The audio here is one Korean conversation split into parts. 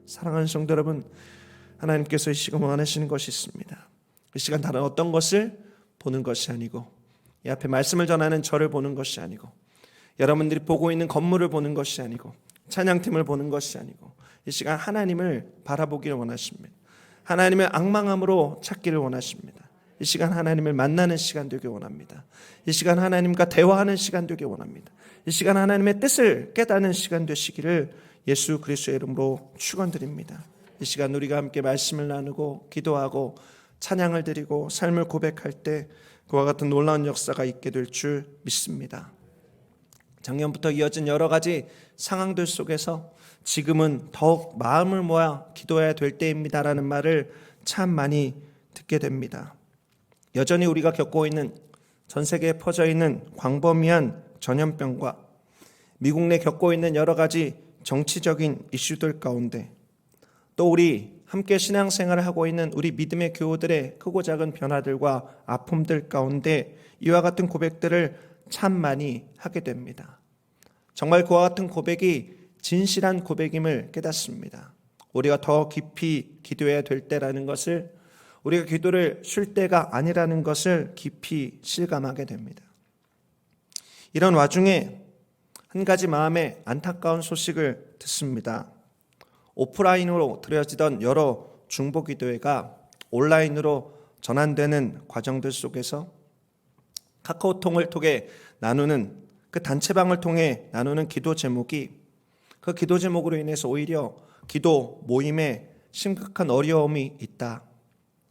사랑하는 성도 여러분, 하나님께서 이 시간 원하시는 것이 있습니다. 이 시간 다른 어떤 것을 보는 것이 아니고, 이 앞에 말씀을 전하는 저를 보는 것이 아니고, 여러분들이 보고 있는 건물을 보는 것이 아니고, 찬양팀을 보는 것이 아니고, 이 시간 하나님을 바라보기를 원하십니다. 하나님의 앙망함으로 찾기를 원하십니다. 이 시간 하나님을 만나는 시간 되길 원합니다. 이 시간 하나님과 대화하는 시간 되길 원합니다. 이 시간 하나님의 뜻을 깨닫는 시간 되시기를 예수 그리스도의 이름으로 축원드립니다. 이 시간 우리가 함께 말씀을 나누고 기도하고 찬양을 드리고 삶을 고백할 때 그와 같은 놀라운 역사가 있게 될 줄 믿습니다. 작년부터 이어진 여러 가지 상황들 속에서 지금은 더욱 마음을 모아 기도해야 될 때입니다라는 말을 참 많이 듣게 됩니다. 여전히 우리가 겪고 있는, 전 세계에 퍼져 있는 광범위한 전염병과 미국 내 겪고 있는 여러 가지 정치적인 이슈들 가운데, 또 우리 함께 신앙생활을 하고 있는 우리 믿음의 교우들의 크고 작은 변화들과 아픔들 가운데 이와 같은 고백들을 참 많이 하게 됩니다. 정말 그와 같은 고백이 진실한 고백임을 깨닫습니다. 우리가 더 깊이 기도해야 될 때라는 것을, 우리가 기도를 쉴 때가 아니라는 것을 깊이 실감하게 됩니다. 이런 와중에 한 가지 마음에 안타까운 소식을 듣습니다. 오프라인으로 드려지던 여러 중보기도회가 온라인으로 전환되는 과정들 속에서 카카오톡을 통해 나누는, 그 단체방을 통해 나누는 기도 제목이, 그 기도 제목으로 인해서 오히려 기도 모임에 심각한 어려움이 있다,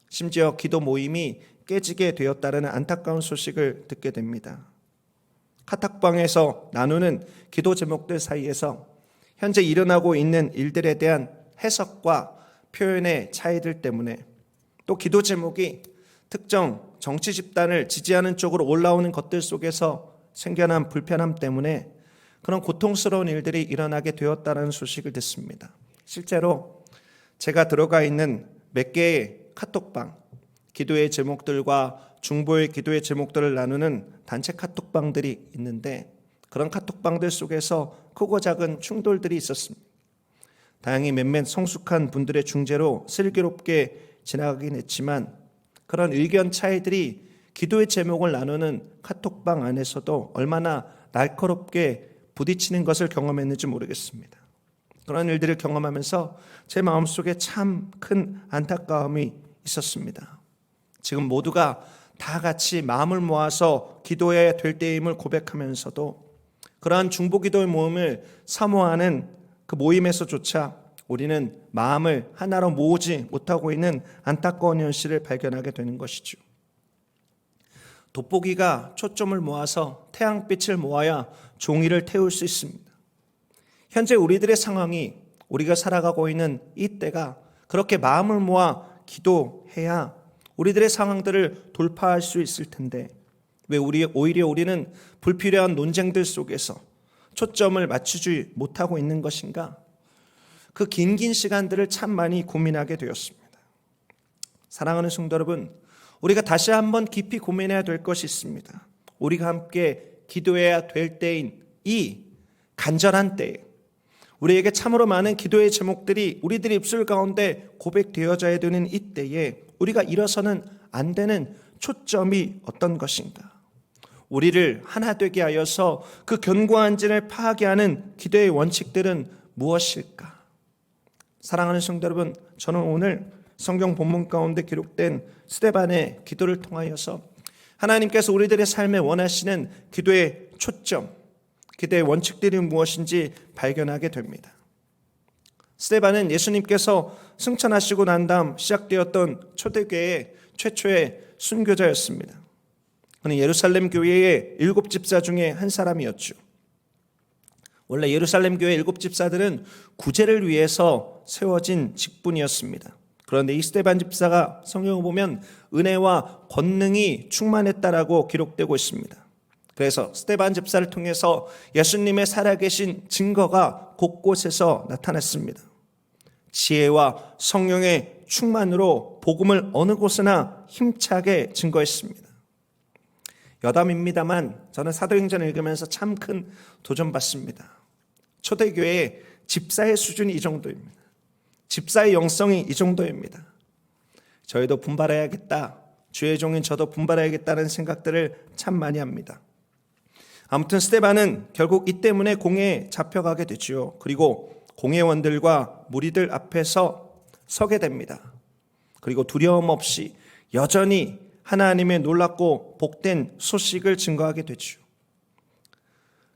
심지어 기도 모임이 깨지게 되었다는 안타까운 소식을 듣게 됩니다. 카톡방에서 나누는 기도 제목들 사이에서 현재 일어나고 있는 일들에 대한 해석과 표현의 차이들 때문에, 또 기도 제목이 특정 정치 집단을 지지하는 쪽으로 올라오는 것들 속에서 생겨난 불편함 때문에 그런 고통스러운 일들이 일어나게 되었다는 소식을 듣습니다. 실제로 제가 들어가 있는 몇 개의 카톡방, 기도의 제목들과 중보의 기도의 제목들을 나누는 단체 카톡방들이 있는데, 그런 카톡방들 속에서 크고 작은 충돌들이 있었습니다. 다행히 몇몇 성숙한 분들의 중재로 슬기롭게 지나가긴 했지만, 그런 의견 차이들이 기도의 제목을 나누는 카톡방 안에서도 얼마나 날카롭게 부딪히는 것을 경험했는지 모르겠습니다. 그런 일들을 경험하면서 제 마음속에 참 큰 안타까움이 있었습니다. 지금 모두가 다 같이 마음을 모아서 기도해야 될 때임을 고백하면서도 그러한 중보기도의 모임을 사모하는 그 모임에서조차 우리는 마음을 하나로 모으지 못하고 있는 안타까운 현실을 발견하게 되는 것이죠. 돋보기가 초점을 모아서 태양빛을 모아야 종이를 태울 수 있습니다. 현재 우리들의 상황이, 우리가 살아가고 있는 이 때가 그렇게 마음을 모아 기도해야 우리들의 상황들을 돌파할 수 있을 텐데, 왜 오히려 우리는 불필요한 논쟁들 속에서 초점을 맞추지 못하고 있는 것인가? 그 긴 시간들을 참 많이 고민하게 되었습니다. 사랑하는 성도 여러분, 우리가 다시 한번 깊이 고민해야 될 것이 있습니다. 우리가 함께 기도해야 될 때인 이 간절한 때에, 우리에게 참으로 많은 기도의 제목들이 우리들의 입술 가운데 고백되어져야 되는 이 때에 우리가 잃어서는 안 되는 초점이 어떤 것인가? 우리를 하나 되게 하여서 그 견고한 진을 파하게 하는 기도의 원칙들은 무엇일까? 사랑하는 성도 여러분, 저는 오늘 성경 본문 가운데 기록된 스데반의 기도를 통하여서 하나님께서 우리들의 삶에 원하시는 기도의 초점, 기도의 원칙들이 무엇인지 발견하게 됩니다. 스데반은 예수님께서 승천하시고 난 다음 시작되었던 초대교회의 최초의 순교자였습니다. 그는 예루살렘 교회의 7집사 중에 한 사람이었죠. 원래 예루살렘 교회 7집사들은 구제를 위해서 세워진 직분이었습니다. 그런데 이 스데반 집사가 성경을 보면 은혜와 권능이 충만했다라고 기록되고 있습니다. 그래서 스데반 집사를 통해서 예수님의 살아계신 증거가 곳곳에서 나타났습니다. 지혜와 성령의 충만으로 복음을 어느 곳에나 힘차게 증거했습니다. 여담입니다만 저는 사도행전을 읽으면서 참 큰 도전받습니다. 초대교회의 집사의 수준이 이 정도입니다. 집사의 영성이 이 정도입니다. 저희도 분발해야겠다. 주의 종인 저도 분발해야겠다는 생각들을 참 많이 합니다. 아무튼 스데반은 결국 이 때문에 공회에 잡혀가게 되죠. 그리고 공회원들과 무리들 앞에서 서게 됩니다. 그리고 두려움 없이 여전히 하나님의 놀랍고 복된 소식을 증거하게 되죠.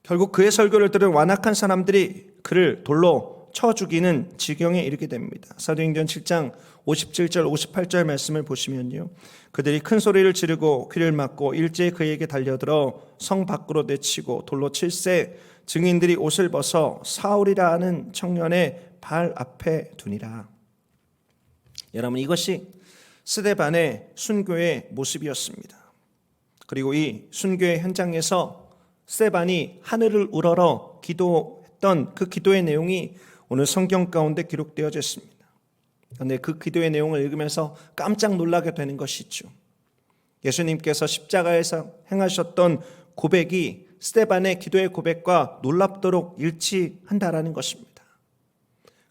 결국 그의 설교를 들은 완악한 사람들이 그를 돌로 쳐 죽이는 지경에 이르게 됩니다. 사도행전 7장 57절 58절 말씀을 보시면요, 그들이 큰 소리를 지르고 귀를 막고 일제히 그에게 달려들어 성 밖으로 내치고 돌로 칠세 증인들이 옷을 벗어 사울이라 하는 청년의 발 앞에 두니라. 여러분, 이것이 스데반의 순교의 모습이었습니다. 그리고 이 순교의 현장에서 스데반이 하늘을 우러러 기도했던 그 기도의 내용이 오늘 성경 가운데 기록되어져 있습니다. 그런데 그 기도의 내용을 읽으면서 깜짝 놀라게 되는 것이죠. 예수님께서 십자가에서 행하셨던 고백이 스데반의 기도의 고백과 놀랍도록 일치한다라는 것입니다.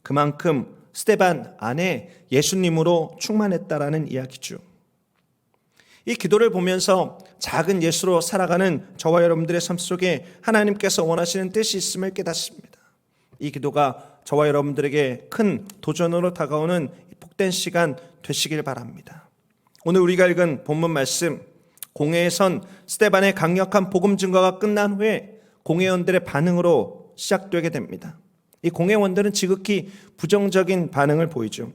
그만큼 스데반 안에 예수님으로 충만했다라는 이야기죠. 이 기도를 보면서 작은 예수로 살아가는 저와 여러분들의 삶 속에 하나님께서 원하시는 뜻이 있음을 깨닫습니다. 이 기도가 저와 여러분들에게 큰 도전으로 다가오는 복된 시간 되시길 바랍니다. 오늘 우리가 읽은 본문 말씀, 공회에 선 스데반의 강력한 복음 증거가 끝난 후에 공회원들의 반응으로 시작되게 됩니다. 이 공회원들은 지극히 부정적인 반응을 보이죠.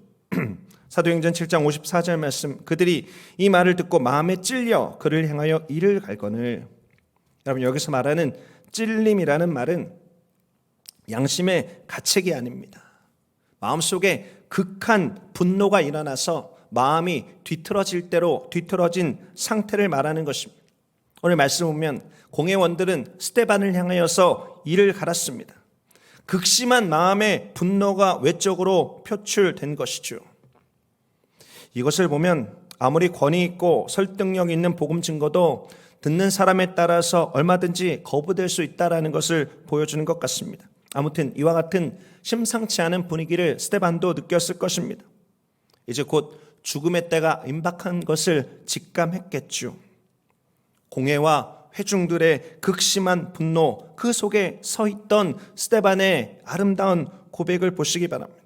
사도행전 7장 54절 말씀, 그들이 이 말을 듣고 마음에 찔려 그를 향하여 이를 갈거늘. 여러분, 여기서 말하는 찔림이라는 말은 양심의 가책이 아닙니다. 마음속에 극한 분노가 일어나서 마음이 뒤틀어진 상태를 말하는 것입니다. 오늘 말씀 보면 공회원들은 스데반을 향하여서 이를 갈았습니다. 극심한 마음의 분노가 외적으로 표출된 것이죠. 이것을 보면 아무리 권위 있고 설득력 있는 복음 증거도 듣는 사람에 따라서 얼마든지 거부될 수 있다는 것을 보여주는 것 같습니다. 아무튼 이와 같은 심상치 않은 분위기를 스데반도 느꼈을 것입니다. 이제 곧 죽음의 때가 임박한 것을 직감했겠죠. 공회와 회중들의 극심한 분노, 그 속에 서 있던 스데반의 아름다운 고백을 보시기 바랍니다.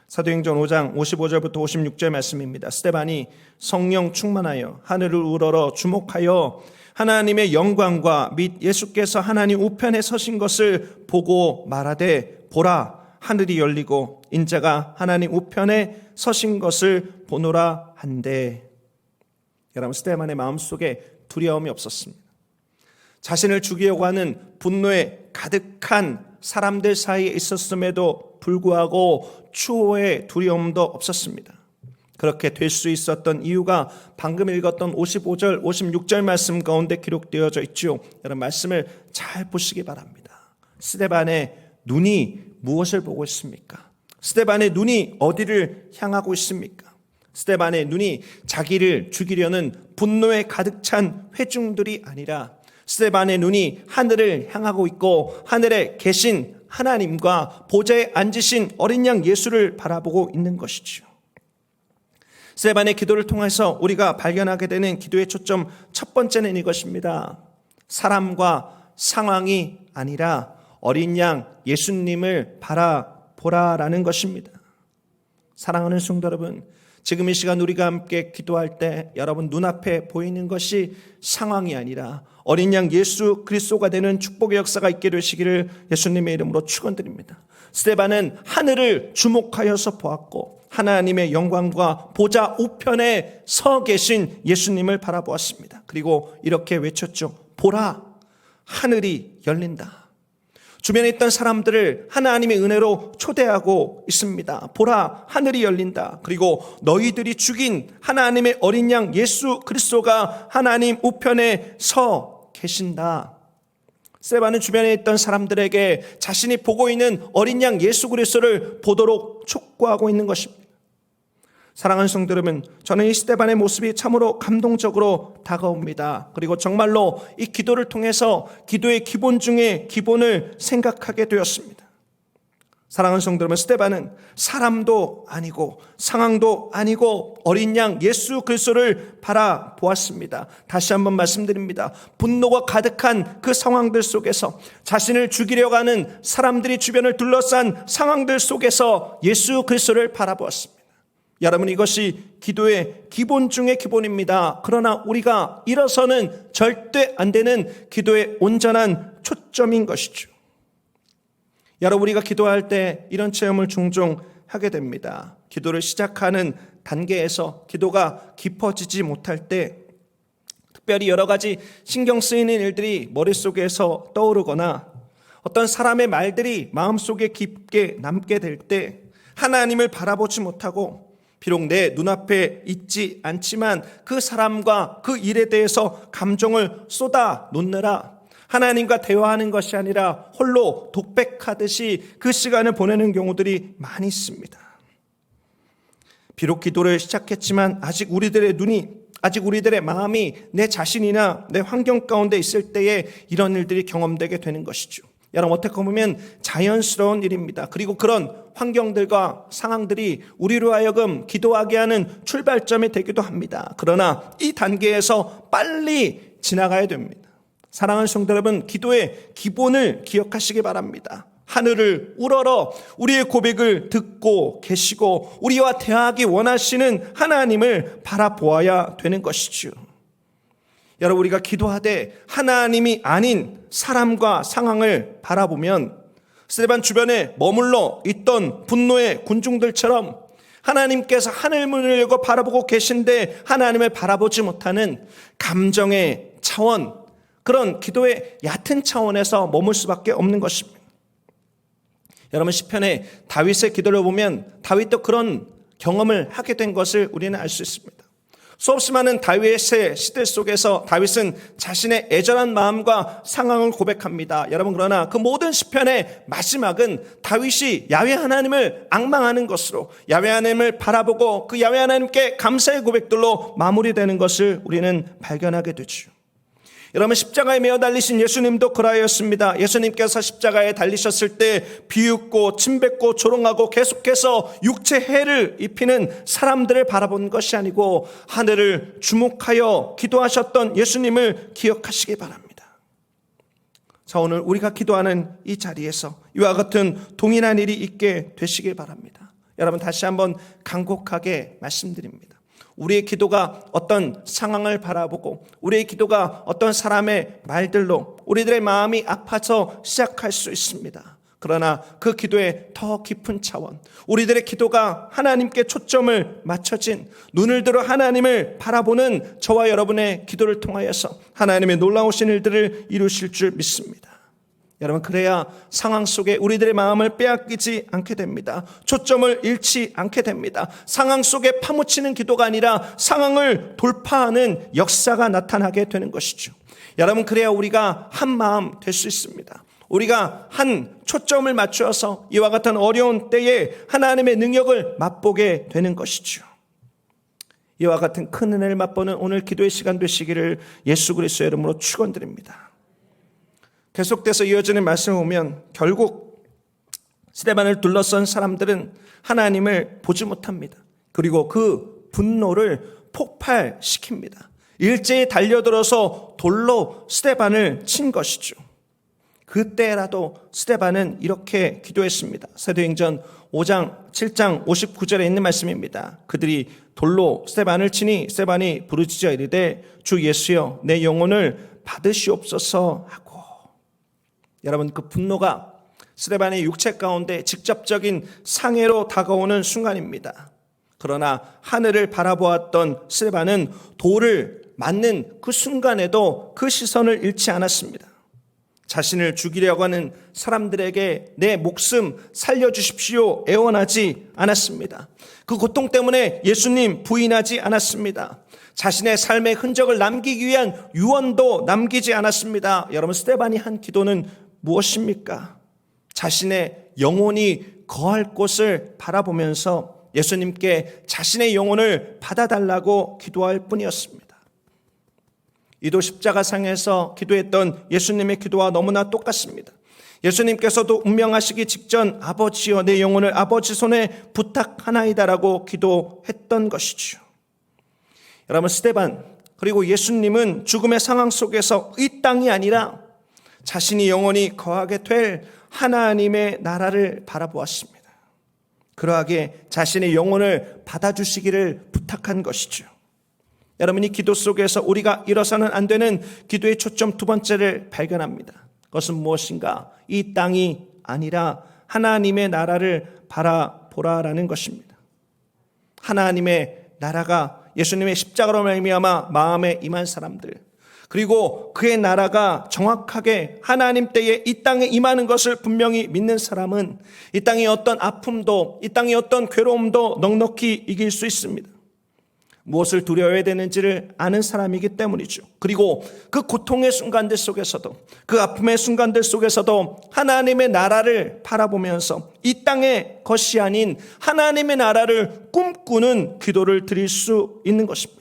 사도행전 5장 55절부터 56절 말씀입니다. 스데반이 성령 충만하여 하늘을 우러러 주목하여 하나님의 영광과 및 예수께서 하나님 우편에 서신 것을 보고 말하되, 보라, 하늘이 열리고 인자가 하나님 우편에 서신 것을 보노라 한데. 여러분, 스데반의 마음속에 두려움이 없었습니다. 자신을 죽이려고 하는 분노에 가득한 사람들 사이에 있었음에도 불구하고 추호의 두려움도 없었습니다. 그렇게 될 수 있었던 이유가 방금 읽었던 55절, 56절 말씀 가운데 기록되어져 있죠. 여러분, 말씀을 잘 보시기 바랍니다. 스데반의 눈이 무엇을 보고 있습니까? 스데반의 눈이 어디를 향하고 있습니까? 스데반의 눈이 자기를 죽이려는 분노에 가득 찬 회중들이 아니라 스데반의 눈이 하늘을 향하고 있고 하늘에 계신 하나님과 보좌에 앉으신 어린 양 예수를 바라보고 있는 것이죠. 스데반의 기도를 통해서 우리가 발견하게 되는 기도의 초점 첫 번째는 이것입니다. 사람과 상황이 아니라 어린 양 예수님을 바라보라라는 것입니다. 사랑하는 성도 여러분, 지금 이 시간 우리가 함께 기도할 때 여러분 눈앞에 보이는 것이 상황이 아니라 어린 양 예수 그리스도가 되는 축복의 역사가 있게 되시기를 예수님의 이름으로 축원드립니다. 스데반은 하늘을 주목하여서 보았고 하나님의 영광과 보좌 우편에 서 계신 예수님을 바라보았습니다. 그리고 이렇게 외쳤죠. 보라, 하늘이 열린다. 주변에 있던 사람들을 하나님의 은혜로 초대하고 있습니다. 보라, 하늘이 열린다. 그리고 너희들이 죽인 하나님의 어린 양 예수 그리스도가 하나님 우편에 서 계신다. 스데반은 주변에 있던 사람들에게 자신이 보고 있는 어린 양 예수 그리스도를 보도록 촉구하고 있는 것입니다. 사랑하는 성도 여러분, 저는 이 스데반의 모습이 참으로 감동적으로 다가옵니다. 그리고 정말로 이 기도를 통해서 기도의 기본 중에 기본을 생각하게 되었습니다. 사랑하는 성도 여러분, 스데반은 사람도 아니고 상황도 아니고 어린 양 예수 그리스도를 바라보았습니다. 다시 한번 말씀드립니다. 분노가 가득한 그 상황들 속에서, 자신을 죽이려고 하는 사람들이 주변을 둘러싼 상황들 속에서 예수 그리스도를 바라보았습니다. 여러분, 이것이 기도의 기본 중의 기본입니다. 그러나 우리가 잃어서는 절대 안 되는 기도의 온전한 초점인 것이죠. 여러분, 우리가 기도할 때 이런 체험을 종종 하게 됩니다. 기도를 시작하는 단계에서 기도가 깊어지지 못할 때 특별히 여러 가지 신경 쓰이는 일들이 머릿속에서 떠오르거나 어떤 사람의 말들이 마음속에 깊게 남게 될 때 하나님을 바라보지 못하고, 비록 내 눈앞에 있지 않지만 그 사람과 그 일에 대해서 감정을 쏟아 놓느라 하나님과 대화하는 것이 아니라 홀로 독백하듯이 그 시간을 보내는 경우들이 많이 있습니다. 비록 기도를 시작했지만 아직 우리들의 마음이 내 자신이나 내 환경 가운데 있을 때에 이런 일들이 경험되게 되는 것이죠. 여러분, 어떻게 보면 자연스러운 일입니다. 그리고 그런 환경들과 상황들이 우리로 하여금 기도하게 하는 출발점이 되기도 합니다. 그러나 이 단계에서 빨리 지나가야 됩니다. 사랑하는 성도 여러분, 기도의 기본을 기억하시기 바랍니다. 하늘을 우러러 우리의 고백을 듣고 계시고 우리와 대화하기 원하시는 하나님을 바라보아야 되는 것이죠. 여러분, 우리가 기도하되 하나님이 아닌 사람과 상황을 바라보면 스데반 주변에 머물러 있던 분노의 군중들처럼 하나님께서 하늘문을 열고 바라보고 계신데 하나님을 바라보지 못하는 감정의 차원, 그런 기도의 얕은 차원에서 머물 수밖에 없는 것입니다. 여러분, 시편의 다윗의 기도를 보면 다윗도 그런 경험을 하게 된 것을 우리는 알 수 있습니다. 수없이 많은 다윗의 시대 속에서 다윗은 자신의 애절한 마음과 상황을 고백합니다. 여러분, 그러나 그 모든 시편의 마지막은 다윗이 야훼 하나님을 앙망하는 것으로, 야훼 하나님을 바라보고 그 야훼 하나님께 감사의 고백들로 마무리되는 것을 우리는 발견하게 되죠. 여러분, 십자가에 매어 달리신 예수님도 그러하였습니다. 예수님께서 십자가에 달리셨을 때 비웃고 침뱉고 조롱하고 계속해서 육체 해를 입히는 사람들을 바라본 것이 아니고 하늘을 주목하여 기도하셨던 예수님을 기억하시기 바랍니다. 자, 오늘 우리가 기도하는 이 자리에서 이와 같은 동일한 일이 있게 되시길 바랍니다. 여러분, 다시 한번 간곡하게 말씀드립니다. 우리의 기도가 어떤 상황을 바라보고 우리의 기도가 어떤 사람의 말들로 우리들의 마음이 아파서 시작할 수 있습니다. 그러나 그 기도의 더 깊은 차원, 우리들의 기도가 하나님께 초점을 맞춰진, 눈을 들어 하나님을 바라보는 저와 여러분의 기도를 통하여서 하나님의 놀라우신 일들을 이루실 줄 믿습니다. 여러분, 그래야 상황 속에 우리들의 마음을 빼앗기지 않게 됩니다. 초점을 잃지 않게 됩니다. 상황 속에 파묻히는 기도가 아니라 상황을 돌파하는 역사가 나타나게 되는 것이죠. 여러분, 그래야 우리가 한 마음 될 수 있습니다. 우리가 한 초점을 맞추어서 이와 같은 어려운 때에 하나님의 능력을 맛보게 되는 것이죠. 이와 같은 큰 은혜를 맛보는 오늘 기도의 시간 되시기를 예수 그리스도의 이름으로 축원드립니다. 계속돼서 이어지는 말씀을 보면 결국 스데반을 둘러싼 사람들은 하나님을 보지 못합니다. 그리고 그 분노를 폭발시킵니다. 일제히 달려들어서 돌로 스데반을 친 것이죠. 그때라도 스데반은 이렇게 기도했습니다. 사도행전 5장 7장 59절에 있는 말씀입니다. 그들이 돌로 스데반을 치니 스데반이 부르짖어 이르되 주 예수여 내 영혼을 받으시옵소서 하고, 여러분, 그 분노가 스데반의 육체 가운데 직접적인 상해로 다가오는 순간입니다. 그러나 하늘을 바라보았던 스데반은 돌을 맞는 그 순간에도 그 시선을 잃지 않았습니다. 자신을 죽이려고 하는 사람들에게 내 목숨 살려주십시오 애원하지 않았습니다. 그 고통 때문에 예수님 부인하지 않았습니다. 자신의 삶의 흔적을 남기기 위한 유언도 남기지 않았습니다. 여러분, 스데반이 한 기도는 무엇입니까? 자신의 영혼이 거할 곳을 바라보면서 예수님께 자신의 영혼을 받아달라고 기도할 뿐이었습니다. 이도 십자가상에서 기도했던 예수님의 기도와 너무나 똑같습니다. 예수님께서도 운명하시기 직전 아버지여 내 영혼을 아버지 손에 부탁하나이다라고 기도했던 것이죠. 여러분, 스데반 그리고 예수님은 죽음의 상황 속에서 이 땅이 아니라 자신이 영원히 거하게 될 하나님의 나라를 바라보았습니다. 그러하게 자신의 영혼을 받아주시기를 부탁한 것이죠. 여러분, 이 기도 속에서 우리가 잃어서는 안 되는 기도의 초점 두 번째를 발견합니다. 그것은 무엇인가? 이 땅이 아니라 하나님의 나라를 바라보라라는 것입니다. 하나님의 나라가 예수님의 십자가로 말미암아 마음에 임한 사람들, 그리고 그의 나라가 정확하게 하나님 때에 이 땅에 임하는 것을 분명히 믿는 사람은 이 땅의 어떤 아픔도, 이 땅의 어떤 괴로움도 넉넉히 이길 수 있습니다. 무엇을 두려워해야 되는지를 아는 사람이기 때문이죠. 그리고 그 고통의 순간들 속에서도, 그 아픔의 순간들 속에서도 하나님의 나라를 바라보면서 이 땅의 것이 아닌 하나님의 나라를 꿈꾸는 기도를 드릴 수 있는 것입니다.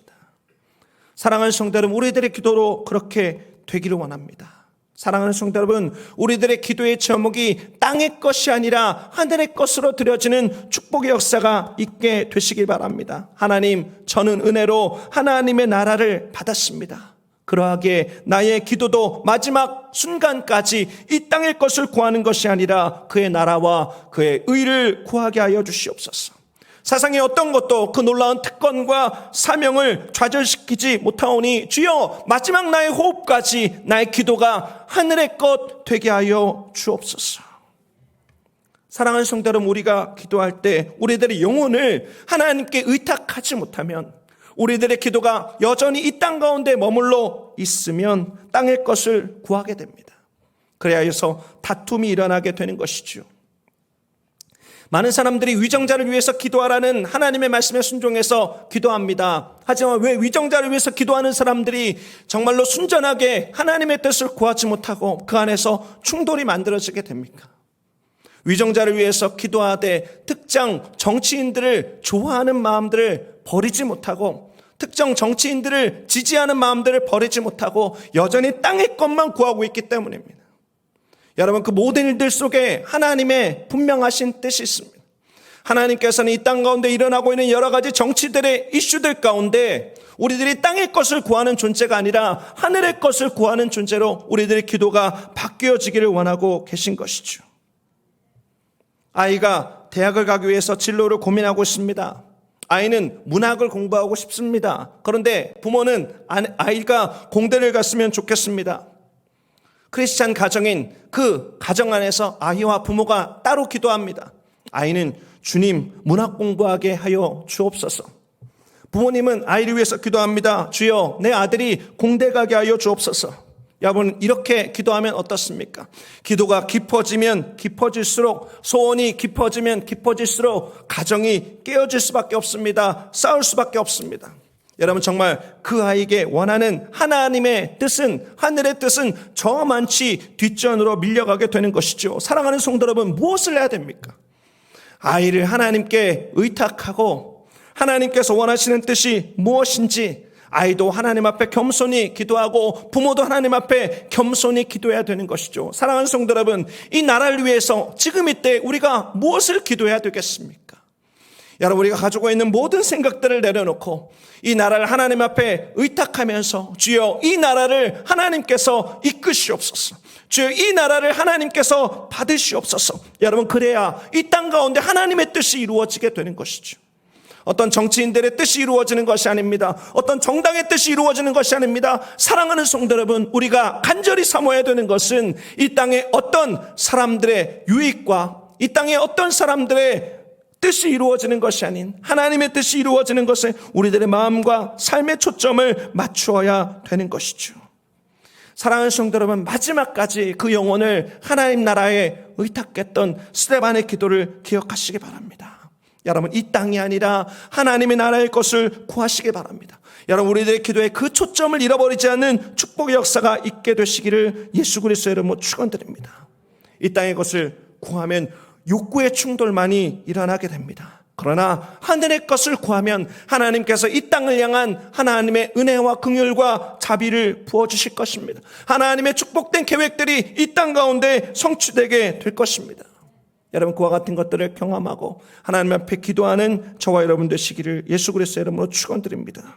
사랑하는 성도 여러분, 우리들의 기도로 그렇게 되기를 원합니다. 사랑하는 성도 여러분, 우리들의 기도의 제목이 땅의 것이 아니라 하늘의 것으로 드려지는 축복의 역사가 있게 되시길 바랍니다. 하나님, 저는 은혜로 하나님의 나라를 받았습니다. 그러하게 나의 기도도 마지막 순간까지 이 땅의 것을 구하는 것이 아니라 그의 나라와 그의 의를 구하게 하여 주시옵소서. 세상의 어떤 것도 그 놀라운 특권과 사명을 좌절시키지 못하오니 주여, 마지막 나의 호흡까지 나의 기도가 하늘의 것 되게 하여 주옵소서. 사랑하는 성도 여러분, 우리가 기도할 때 우리들의 영혼을 하나님께 의탁하지 못하면, 우리들의 기도가 여전히 이 땅 가운데 머물러 있으면 땅의 것을 구하게 됩니다. 그래야 해서 다툼이 일어나게 되는 것이죠. 많은 사람들이 위정자를 위해서 기도하라는 하나님의 말씀에 순종해서 기도합니다. 하지만 왜 위정자를 위해서 기도하는 사람들이 정말로 순전하게 하나님의 뜻을 구하지 못하고 그 안에서 충돌이 만들어지게 됩니까? 위정자를 위해서 기도하되 특정 정치인들을 좋아하는 마음들을 버리지 못하고, 특정 정치인들을 지지하는 마음들을 버리지 못하고 여전히 땅의 것만 구하고 있기 때문입니다. 여러분, 그 모든 일들 속에 하나님의 분명하신 뜻이 있습니다. 하나님께서는 이 땅 가운데 일어나고 있는 여러 가지 정치들의 이슈들 가운데 우리들이 땅의 것을 구하는 존재가 아니라 하늘의 것을 구하는 존재로 우리들의 기도가 바뀌어지기를 원하고 계신 것이죠. 아이가 대학을 가기 위해서 진로를 고민하고 있습니다. 아이는 문학을 공부하고 싶습니다. 그런데 부모는 아이가 공대를 갔으면 좋겠습니다. 크리스찬 가정인 그 가정 안에서 아이와 부모가 따로 기도합니다. 아이는 주님, 문학 공부하게 하여 주옵소서. 부모님은 아이를 위해서 기도합니다. 주여, 내 아들이 공대 가게 하여 주옵소서. 여러분, 이렇게 기도하면 어떻습니까? 기도가 깊어지면 깊어질수록, 소원이 깊어지면 깊어질수록 가정이 깨어질 수밖에 없습니다. 싸울 수밖에 없습니다. 여러분, 정말 그 아이에게 원하는 하나님의 뜻은, 하늘의 뜻은 저만치 뒷전으로 밀려가게 되는 것이죠. 사랑하는 성도 여러분, 무엇을 해야 됩니까? 아이를 하나님께 의탁하고 하나님께서 원하시는 뜻이 무엇인지, 아이도 하나님 앞에 겸손히 기도하고 부모도 하나님 앞에 겸손히 기도해야 되는 것이죠. 사랑하는 성도 여러분, 이 나라를 위해서 지금 이때 우리가 무엇을 기도해야 되겠습니까? 여러분, 우리가 가지고 있는 모든 생각들을 내려놓고 이 나라를 하나님 앞에 의탁하면서 주여, 이 나라를 하나님께서 이끄시옵소서. 주여, 이 나라를 하나님께서 받으시옵소서. 여러분, 그래야 이 땅 가운데 하나님의 뜻이 이루어지게 되는 것이죠. 어떤 정치인들의 뜻이 이루어지는 것이 아닙니다. 어떤 정당의 뜻이 이루어지는 것이 아닙니다. 사랑하는 성도 여러분, 우리가 간절히 사모해야 되는 것은 이 땅의 어떤 사람들의 유익과 이 땅의 어떤 사람들의 뜻이 이루어지는 것이 아닌 하나님의 뜻이 이루어지는 것에 우리들의 마음과 삶의 초점을 맞추어야 되는 것이죠. 사랑하는 성도 여러분, 마지막까지 그 영혼을 하나님 나라에 의탁했던 스데반의 기도를 기억하시기 바랍니다. 여러분, 이 땅이 아니라 하나님의 나라의 것을 구하시기 바랍니다. 여러분, 우리들의 기도에 그 초점을 잃어버리지 않는 축복의 역사가 있게 되시기를 예수 그리스도의 이름으로 축원드립니다. 이 땅의 것을 구하면 욕구의 충돌만이 일어나게 됩니다. 그러나 하늘의 것을 구하면 하나님께서 이 땅을 향한 하나님의 은혜와 긍휼과 자비를 부어주실 것입니다. 하나님의 축복된 계획들이 이 땅 가운데 성취되게 될 것입니다. 여러분, 그와 같은 것들을 경험하고 하나님 앞에 기도하는 저와 여러분 되시기를 예수 그리스도의 이름으로 축원드립니다.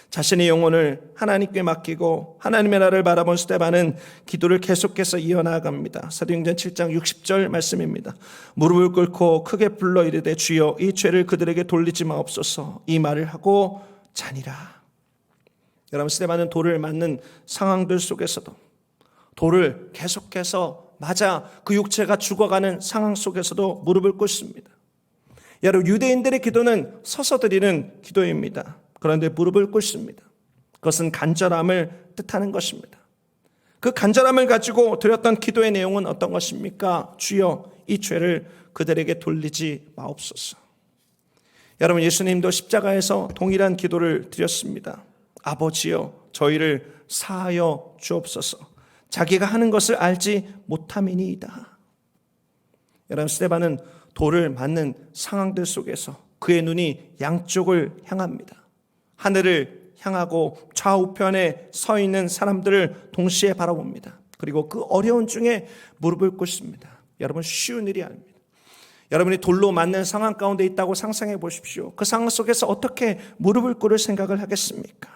자신의 영혼을 하나님께 맡기고 하나님의 나라를 바라본 스데반은 기도를 계속해서 이어나갑니다. 사도행전 7장 60절 말씀입니다. 무릎을 꿇고 크게 불러 이르되 주여 이 죄를 그들에게 돌리지 마옵소서. 이 말을 하고 자니라. 여러분, 스데반은 돌을 맞는 상황들 속에서도 돌을 계속해서 맞아 그 육체가 죽어가는 상황 속에서도 무릎을 꿇습니다. 여러분, 유대인들의 기도는 서서 드리는 기도입니다. 그런데 무릎을 꿇습니다. 그것은 간절함을 뜻하는 것입니다. 그 간절함을 가지고 드렸던 기도의 내용은 어떤 것입니까? 주여 이 죄를 그들에게 돌리지 마옵소서. 여러분, 예수님도 십자가에서 동일한 기도를 드렸습니다. 아버지여 저희를 사하여 주옵소서. 자기가 하는 것을 알지 못함이니이다. 여러분, 스데반은 돌을 맞는 상황들 속에서 그의 눈이 양쪽을 향합니다. 하늘을 향하고 좌우편에 서 있는 사람들을 동시에 바라봅니다. 그리고 그 어려운 중에 무릎을 꿇습니다. 여러분, 쉬운 일이 아닙니다. 여러분이 돌로 맞는 상황 가운데 있다고 상상해 보십시오. 그 상황 속에서 어떻게 무릎을 꿇을 생각을 하겠습니까?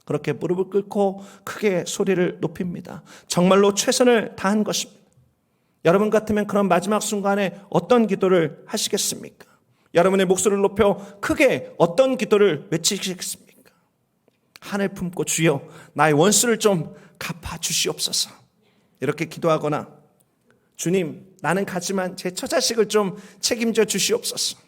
그렇게 무릎을 꿇고 크게 소리를 높입니다. 정말로 최선을 다한 것입니다. 여러분 같으면 그런 마지막 순간에 어떤 기도를 하시겠습니까? 여러분의 목소리를 높여 크게 어떤 기도를 외치시겠습니까? 하늘 품고 주여 나의 원수를 좀 갚아 주시옵소서. 이렇게 기도하거나 주님 나는 가지만 제 처자식을 좀 책임져 주시옵소서.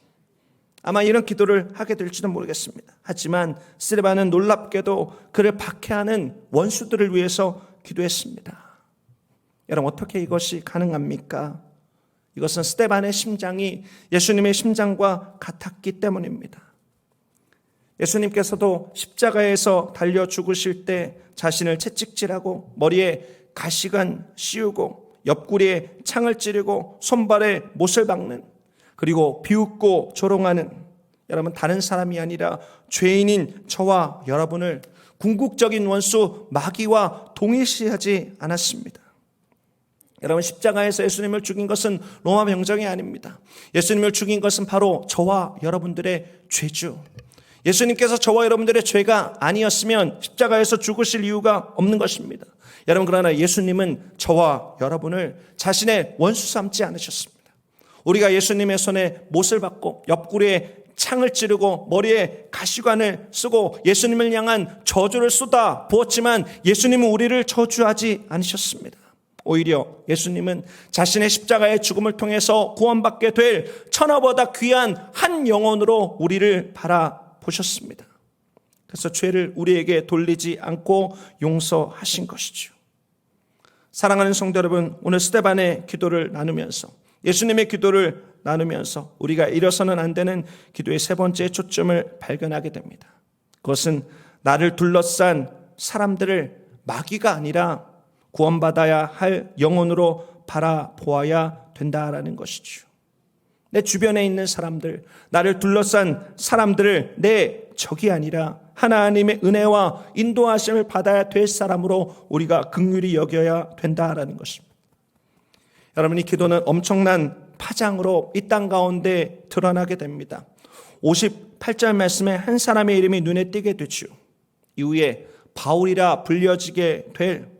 아마 이런 기도를 하게 될지도 모르겠습니다. 하지만 스데반은 놀랍게도 그를 박해하는 원수들을 위해서 기도했습니다. 여러분, 어떻게 이것이 가능합니까? 이것은 스데반의 심장이 예수님의 심장과 같았기 때문입니다. 예수님께서도 십자가에서 달려 죽으실 때 자신을 채찍질하고 머리에 가시관 씌우고 옆구리에 창을 찌르고 손발에 못을 박는, 그리고 비웃고 조롱하는, 여러분 다른 사람이 아니라 죄인인 저와 여러분을 궁극적인 원수 마귀와 동일시하지 않았습니다. 여러분, 십자가에서 예수님을 죽인 것은 로마 병정이 아닙니다. 예수님을 죽인 것은 바로 저와 여러분들의 죄죠. 예수님께서 저와 여러분들의 죄가 아니었으면 십자가에서 죽으실 이유가 없는 것입니다. 여러분, 그러나 예수님은 저와 여러분을 자신의 원수 삼지 않으셨습니다. 우리가 예수님의 손에 못을 박고 옆구리에 창을 찌르고 머리에 가시관을 쓰고 예수님을 향한 저주를 쏟아 부었지만 예수님은 우리를 저주하지 않으셨습니다. 오히려 예수님은 자신의 십자가의 죽음을 통해서 구원받게 될 천하보다 귀한 한 영혼으로 우리를 바라보셨습니다. 그래서 죄를 우리에게 돌리지 않고 용서하신 것이죠. 사랑하는 성도 여러분, 오늘 스데반의 기도를 나누면서, 예수님의 기도를 나누면서 우리가 잃어서는 안 되는 기도의 세 번째 초점을 발견하게 됩니다. 그것은 나를 둘러싼 사람들을 마귀가 아니라 구원받아야 할 영혼으로 바라보아야 된다라는 것이죠. 내 주변에 있는 사람들, 나를 둘러싼 사람들을 내 적이 아니라 하나님의 은혜와 인도하심을 받아야 될 사람으로 우리가 긍휼히 여겨야 된다라는 것입니다. 여러분, 이 기도는 엄청난 파장으로 이 땅 가운데 드러나게 됩니다. 58절 말씀에 한 사람의 이름이 눈에 띄게 되죠. 이후에 바울이라 불려지게 될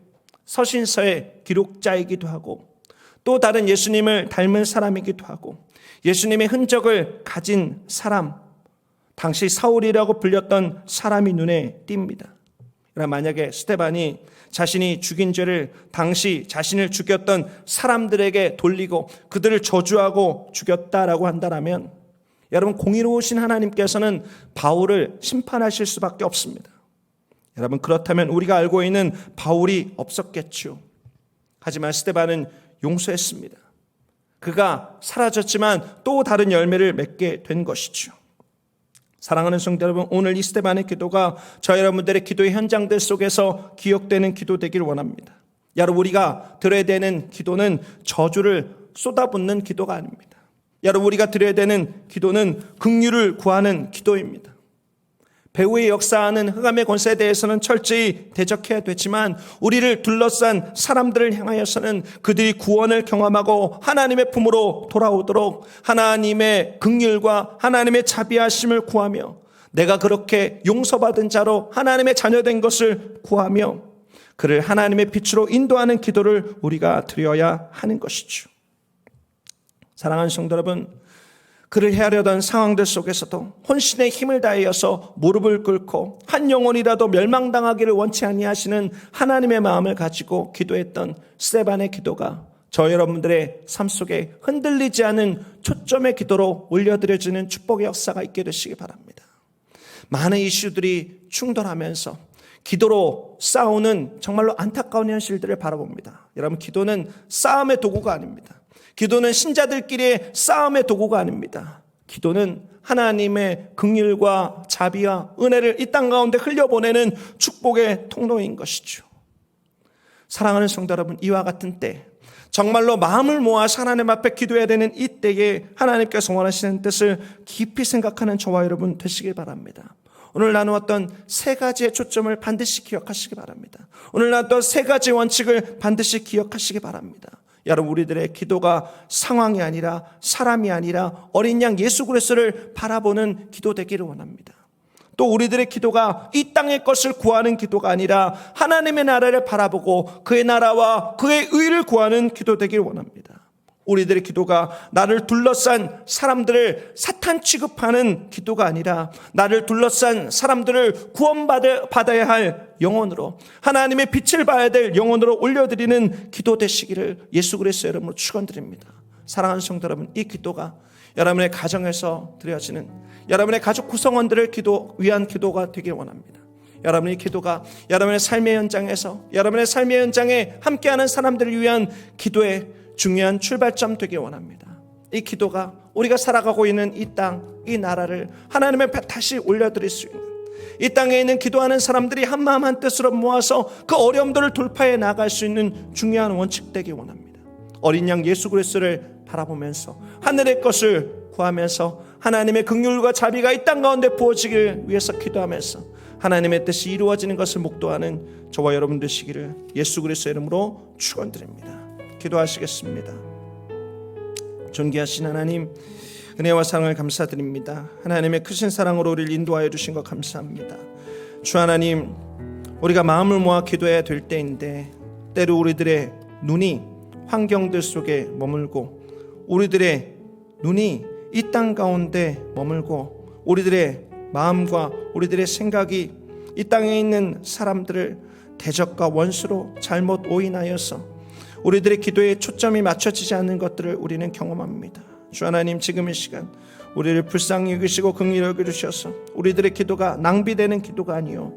서신서의 기록자이기도 하고 또 다른 예수님을 닮은 사람이기도 하고 예수님의 흔적을 가진 사람, 당시 사울이라고 불렸던 사람이 눈에 띕니다. 그러나 만약에 스데반이 자신이 죽인 죄를 당시 자신을 죽였던 사람들에게 돌리고 그들을 저주하고 죽였다라고 한다면 여러분, 공의로우신 하나님께서는 바울을 심판하실 수밖에 없습니다. 여러분, 그렇다면 우리가 알고 있는 바울이 없었겠죠. 하지만 스데반은 용서했습니다. 그가 사라졌지만 또 다른 열매를 맺게 된 것이죠. 사랑하는 성도 여러분, 오늘 이 스데반의 기도가 저 여러분들의 기도의 현장들 속에서 기억되는 기도 되길 원합니다. 여러분, 우리가 들어야 되는 기도는 저주를 쏟아붓는 기도가 아닙니다. 여러분, 우리가 드려야 되는 기도는 긍휼을 구하는 기도입니다. 배후에 역사하는 흑암의 권세에 대해서는 철저히 대적해야 되지만 우리를 둘러싼 사람들을 향하여서는 그들이 구원을 경험하고 하나님의 품으로 돌아오도록 하나님의 긍휼과 하나님의 자비하심을 구하며 내가 그렇게 용서받은 자로 하나님의 자녀된 것을 구하며 그를 하나님의 빛으로 인도하는 기도를 우리가 드려야 하는 것이죠. 사랑하는 성도 여러분, 그를 헤아려던 상황들 속에서도 혼신의 힘을 다하여서 무릎을 꿇고 한 영혼이라도 멸망당하기를 원치 아니하시는 하나님의 마음을 가지고 기도했던 스데반의 기도가 저 여러분들의 삶 속에 흔들리지 않은 초점의 기도로 올려드려지는 축복의 역사가 있게 되시기 바랍니다. 많은 이슈들이 충돌하면서 기도로 싸우는 정말로 안타까운 현실들을 바라봅니다. 여러분, 기도는 싸움의 도구가 아닙니다. 기도는 신자들끼리의 싸움의 도구가 아닙니다. 기도는 하나님의 긍휼과 자비와 은혜를 이 땅 가운데 흘려보내는 축복의 통로인 것이죠. 사랑하는 성도 여러분, 이와 같은 때 정말로 마음을 모아 하나님 앞에 기도해야 되는 이 때에 하나님께서 원하시는 뜻을 깊이 생각하는 저와 여러분 되시길 바랍니다. 오늘 나누었던 세 가지의 초점을 반드시 기억하시기 바랍니다. 오늘 나누었던 세 가지 원칙을 반드시 기억하시기 바랍니다. 여러분, 우리들의 기도가 상황이 아니라 사람이 아니라 어린 양 예수 그리스도를 바라보는 기도 되기를 원합니다. 또 우리들의 기도가 이 땅의 것을 구하는 기도가 아니라 하나님의 나라를 바라보고 그의 나라와 그의 의를 구하는 기도 되기를 원합니다. 우리들의 기도가 나를 둘러싼 사람들을 사탄 취급하는 기도가 아니라 나를 둘러싼 사람들을 구원받아야 할 영혼으로 하나님의 빛을 봐야 될 영혼으로 올려드리는 기도 되시기를 예수 그리스도의 이름으로 축원드립니다. 사랑하는 성도 여러분, 이 기도가 여러분의 가정에서 드려지는 여러분의 가족 구성원들을 위한 기도가 되길 원합니다. 여러분의 기도가 여러분의 삶의 현장에서 여러분의 삶의 현장에 함께하는 사람들을 위한 기도의 중요한 출발점 되길 원합니다. 이 기도가 우리가 살아가고 있는 이 땅, 이 나라를 하나님의 앞에 다시 올려드릴 수 있는, 이 땅에 있는 기도하는 사람들이 한마음 한뜻으로 모아서 그 어려움들을 돌파해 나갈 수 있는 중요한 원칙 되길 원합니다. 어린 양 예수 그리스도를 바라보면서 하늘의 것을 구하면서 하나님의 긍휼과 자비가 이 땅 가운데 부어지길 위해서 기도하면서 하나님의 뜻이 이루어지는 것을 목도하는 저와 여러분 되시기를 예수 그리스도의 이름으로 축원드립니다. 기도하시겠습니다. 존귀하신 하나님, 은혜와 사랑을 감사드립니다. 하나님의 크신 사랑으로 우리를 인도하여 주신 것 감사합니다. 주 하나님, 우리가 마음을 모아 기도해야 될 때인데 때로 우리들의 눈이 환경들 속에 머물고 우리들의 눈이 이 땅 가운데 머물고 우리들의 마음과 우리들의 생각이 이 땅에 있는 사람들을 대적과 원수로 잘못 오인하여서 우리들의 기도에 초점이 맞춰지지 않는 것들을 우리는 경험합니다. 주 하나님, 지금 이 시간 우리를 불쌍히 여기시고 긍휼히 여겨주셔서 우리들의 기도가 낭비되는 기도가 아니요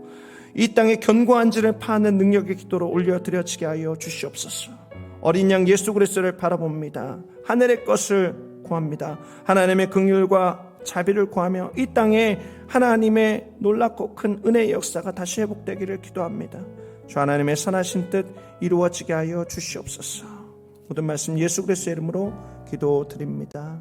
이 땅의 견고한 질을 파는 능력의 기도로 올려드려지게 하여 주시옵소서. 어린 양 예수 그리스도를 바라봅니다. 하늘의 것을 구합니다. 하나님의 긍휼과 자비를 구하며 이 땅에 하나님의 놀랍고 큰 은혜의 역사가 다시 회복되기를 기도합니다. 주 하나님의 선하신 뜻 이루어지게 하여 주시옵소서. 모든 말씀 예수 그리스도의 이름으로 기도드립니다.